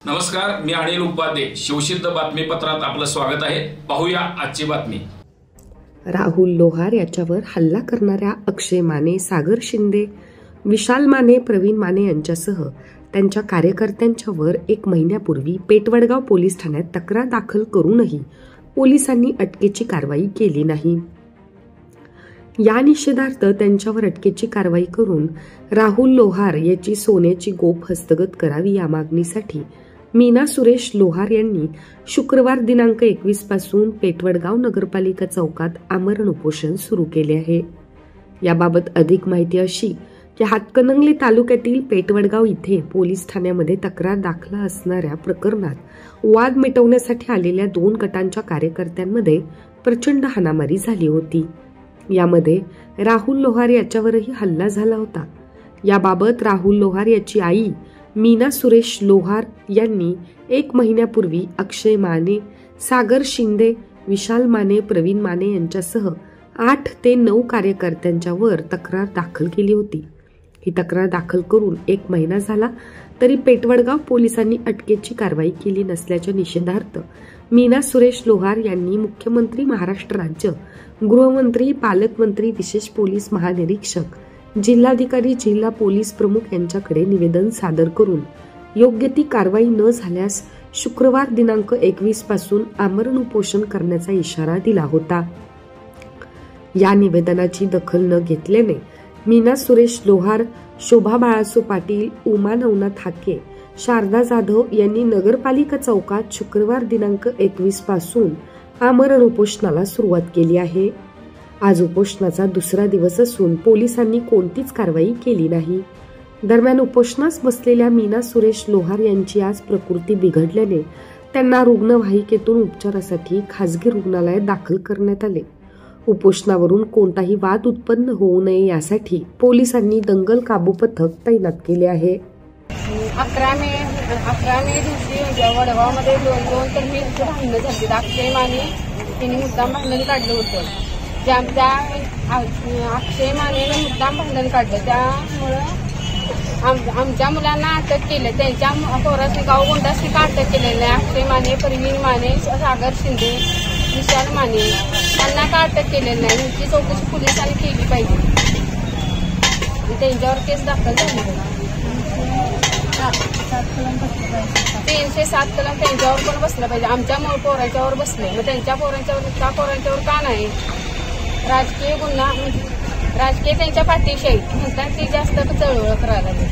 नमस्कार, मी अनिल उपाध्ये. शिवसिद्ध बातमीपत्रात आपलं स्वागत आहे. पाहूया आजची बातमी. राहुल लोहार याच्यावर हल्ला करणाऱ्या अक्षय माने, सागर शिंदे, विशाल माने, प्रवीण माने यांच्यासह त्यांच्या कार्यकर्त्यांच्यावर 1 महिन्यापूर्वी पेटवडगाव पोलीस ठाण्यात तक्रार दाखल करूनही पोलिसांनी अटकेची कारवाई केली नाही. या निषेधार्थ त्यांच्यावर अटकेची कारवाई करून राहुल लोहार याची सोन्याची गोप हस्तगत करावी या मागणीसाठी मीना सुरेश लोहार यांनी शुक्रवार दिनांक 21 पासून पेटवडगाव नगरपालिका चौकात आमरण उपोषण सुरू केले आहे. याबाबत अधिक माहिती अशी की हातकणंगले तालुक्यातील पेटवडगाव इथे पोलीस ठाण्यामध्ये तक्रार दाखल असणाऱ्या प्रकरणात वाद मिटवण्यासाठी आलेल्या 2 गटांच्या कार्यकर्त्यांमध्ये प्रचंड हाणामारी झाली होती. यामध्ये राहुल लोहार याच्यावरही हल्ला झाला होता. याबाबत राहुल लोहार याची आई मीना सुरेश लोहार यांनी 1 महिन्यापूर्वी अक्षय माने, सागर शिंदे, विशाल माने, प्रवीण माने यांच्यासह 8 ते 9 कार्यकर्त्यांच्यावर तक्रार दाखल केली होती. ही तक्रार दाखल करून 1 महिना झाला तरी पेटवडगाव पोलिसांनी अटकेची कारवाई केली नसल्याच्या निषेधार्थ मीना सुरेश लोहार यांनी मुख्यमंत्री, महाराष्ट्र राज्य, गृहमंत्री, पालकमंत्री, विशेष पोलीस महानिरीक्षक, जिल्हाधिकारी, जिल्हा पोलीस प्रमुख यांच्याकडे निवेदन सादर करून योग्य ती कारवाई न झाल्यास शुक्रवार दिनांक 21 पासून आमरण उपोषण करण्याचा इशारा दिला होता. या निवेदनाची दखल न घेतल्याने मीना सुरेश लोहार, शोभा बाळासो पाटील, उमा नवनाथ हाके, शारदा जाधव यांनी नगरपालिका चौकात शुक्रवार दिनांक 21 पासून आमरण उपोषणाला सुरुवात केली आहे. आज उपोषणाचा 2रा दिवस असून पोलिसांनी कोणतीच कारवाई केली नाही. दरम्यान उपोषणास बसलेल्या मीना सुरेश लोहार यांची आज प्रकृती बिघडल्याने त्यांना रुग्णवाहिकेतून उपचारासाठी खासगी रुग्णालयात दाखल करण्यात आले. उपोषणावरून कोणताही वाद उत्पन्न होऊ नये यासाठी पोलिसांनी दंगल काबू पथक तैनात केले आहे. 11 मे दिवशी वडगावमध्ये 2 तर मी भांडणं झाली. अक्षय माने तिने मुद्दाम भांडण काढलं होतं. त्या अक्षय मानेने मुद्दाम भांडण काढलं. त्यामुळं आमच्या मुलांना अटक केलं. त्यांच्या पोरासनी गाव गोंडासनी का अटक केलेलं नाही? अक्षय माने, प्रवीण माने, सागर शिंदे, विशाल माने त्यांना का अटक केलेली नाही? ह्याची चौकशी पोलिसांनी केली पाहिजे. त्यांच्यावर केस दाखल झाली. 307 कलम त्यांच्यावर पण बसलं पाहिजे. आमच्या पोरांच्यावर बसले, मग त्यांच्या पोरांच्यावर का नाही? राजकीय गुन्हा, राजकीय त्यांच्या पाठीशी आहेत म्हणतात ती जास्त चळवळ करायला लागली.